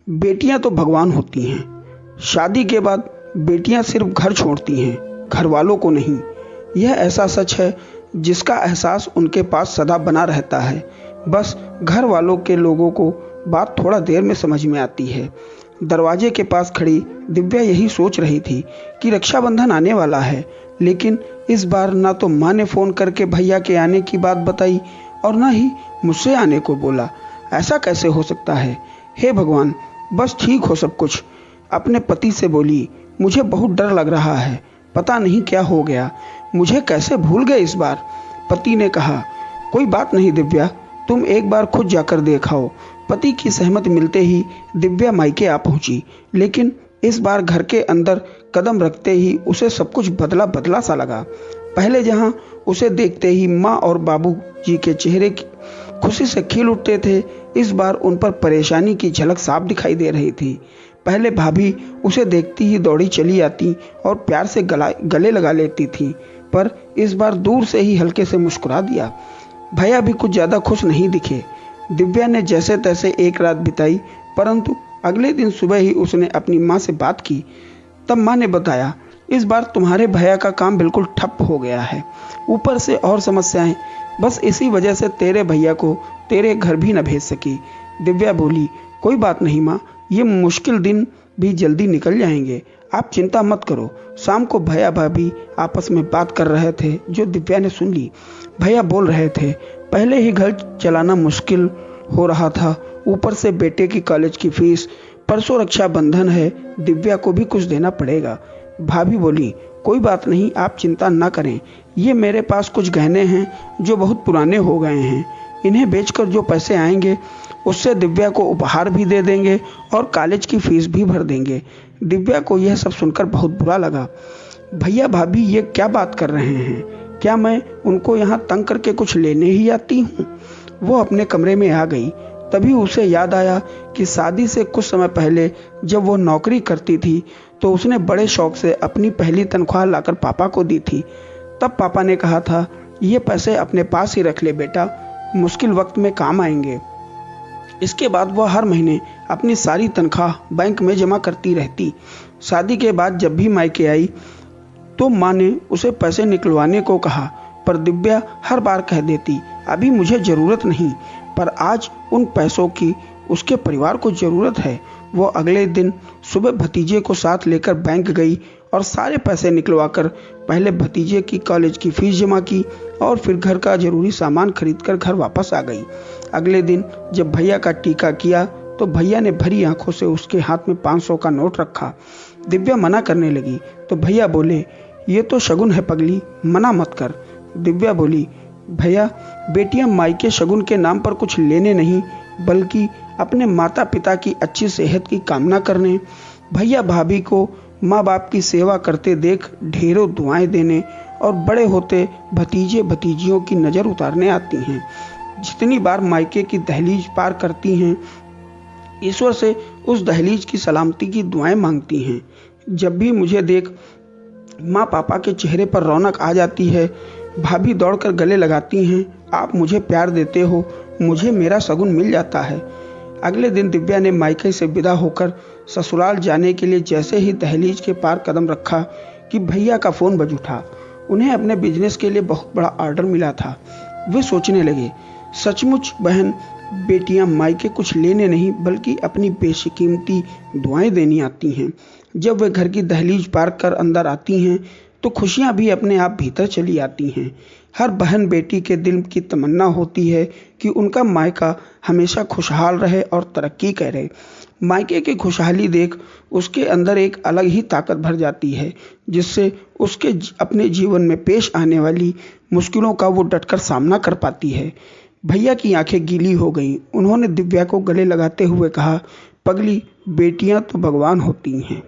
बेटियां तो भगवान होती हैं। शादी के बाद बेटियां सिर्फ घर छोड़ती हैं, घर वालों को नहीं। यह ऐसा सच है जिसका एहसास उनके पास सदा बना रहता है। बस घर वालों के लोगों को बात थोड़ा देर में समझ में आती है। दरवाजे के पास खड़ी दिव्या यही सोच रही थी कि रक्षाबंधन आने वाला है, लेकिन इस बार ना तो माँ ने फ़ोन करके भैया के आने की बात बताई और ना ही मुझसे आने को बोला। ऐसा कैसे हो सकता है? हे भगवान, बस ठीक हो सब कुछ। अपने पति से बोली, मुझे बहुत डर लग रहा है, पता नहीं क्या हो गया, मुझे कैसे भूल गए इस बार। पति ने कहा, कोई बात नहीं दिव्या, तुम एक बार खुद जाकर देखाओ। पति की सहमति मिलते ही दिव्या मायके आ पहुंची, लेकिन इस बार घर के अंदर कदम रखते ही उसे सब कुछ बदला बदला सा लगा। पहले जहां उसे देखते ही माँ और बाबू जी के चेहरे खुशी से खिल उठते थे, इस बार उन पर परेशानी की झलक साफ दिखाई दे रही थी। पहले भाभी उसे देखती ही दौड़ी चली आती और प्यार से गले लगा लेती थी, पर इस बार दूर से ही हल्के से मुस्कुरा दिया। भैया भी कुछ ज़्यादा खुश नहीं दिखे। दिव्या ने जैसे तैसे एक रात बिताई, परंतु अगले दिन सुबह ही उसने अपनी माँ से बात की। तब माँ ने बताया, इस बार तुम्हारे भैया का काम बिल्कुल ठप हो गया है, ऊपर से और समस्याएं, बस इसी वजह से तेरे भैया को तेरे घर भी न भेज सकी। दिव्या बोली, कोई बात नहीं माँ, ये मुश्किल दिन भी जल्दी निकल जाएंगे, आप चिंता मत करो। शाम को भैया भाभी आपस में बात कर रहे थे, जो दिव्या ने सुन ली। भैया बोल रहे थे, पहले ही घर चलाना मुश्किल हो रहा था, ऊपर से बेटे की कॉलेज की फीस, परसों रक्षाबंधन है, दिव्या को भी कुछ देना पड़ेगा। भाभी बोली, कोई बात नहीं, आप चिंता ना करें, ये मेरे पास कुछ गहने हैं जो बहुत पुराने हो गए हैं, इन्हें बेचकर जो पैसे आएंगे उससे दिव्या को उपहार भी दे देंगे और कॉलेज की फीस भी भर देंगे। दिव्या को यह सब सुनकर बहुत बुरा लगा। भैया भाभी ये क्या बात कर रहे हैं? क्या मैं उनको यहाँ तंग करके कुछ लेने ही आती हूँ? वो अपने कमरे में आ गई। तभी उसे याद आया कि शादी से कुछ समय पहले जब वो नौकरी करती थी तो उसने बड़े शौक से अपनी पहली तनख्वाह लाकर पापा को दी थी। तब पापा ने कहा था, ये पैसे अपने पास ही रख ले बेटा, मुश्किल वक्त में काम आएंगे। इसके बाद वह हर महीने अपनी सारी तनख्वाह बैंक में जमा करती रहती। शादी के बाद जब भी मायके आई तो माँ ने उसे पैसे निकलवाने को कहा, पर दिव्या हर बार कह देती, अभी मुझे ज़रूरत नहीं। पर आज उन पैसों की उसके परिवार को ज़रूरत है। वो अगले दिन सुबह भतीजे को साथ लेकर बैंक गई और सारे पैसे निकलवाकर पहले भतीजे की कॉलेज की फीस जमा की और फिर घर का जरूरी सामान खरीदकर घर वापस आ गई। अगले दिन जब भैया का टीका किया तो भैया ने भरी आंखों से उसके हाथ में 500 का नोट रखा। दिव्या मना करने लगी तो भैया बोले, ये तो शगुन है पगली, मना मत कर। दिव्या बोली, भैया बेटियां मायके शगुन के नाम पर कुछ लेने नहीं, बल्कि अपने माता पिता की अच्छी सेहत की कामना करने, भैया भाभी को माँ बाप की सेवा करते देख ढेरों दुआएं देने और बड़े होते भतीजे भतीजियों की नज़र उतारने आती हैं। जितनी बार मायके की दहलीज पार करती हैं, ईश्वर से उस दहलीज की सलामती की दुआएं मांगती हैं। जब भी मुझे देख माँ पापा के चेहरे पर रौनक आ जाती है, भाभी दौड़कर गले लगाती हैं, आप मुझे प्यार देते हो, मुझे मेरा शगुन मिल जाता है। अगले दिन दिव्या ने मायके से विदा होकर ससुराल जाने के लिए जैसे ही दहलीज के पार कदम रखा कि भैया का फ़ोन बज उठा। उन्हें अपने बिजनेस के लिए बहुत बड़ा ऑर्डर मिला था। वे सोचने लगे, सचमुच बहन बेटियां मायके कुछ लेने नहीं बल्कि अपनी बेशकीमती दुआएं देनी आती हैं। जब वे घर की दहलीज पार कर अंदर आती हैं तो खुशियां भी अपने आप भीतर चली आती हैं। हर बहन बेटी के दिल की तमन्ना होती है कि उनका मायका हमेशा खुशहाल रहे और तरक्की करे। मायके की खुशहाली देख उसके अंदर एक अलग ही ताकत भर जाती है, जिससे उसके अपने जीवन में पेश आने वाली मुश्किलों का वो डटकर सामना कर पाती है। भैया की आंखें गीली हो गईं। उन्होंने दिव्या को गले लगाते हुए कहा, पगली बेटियां तो भगवान होती हैं।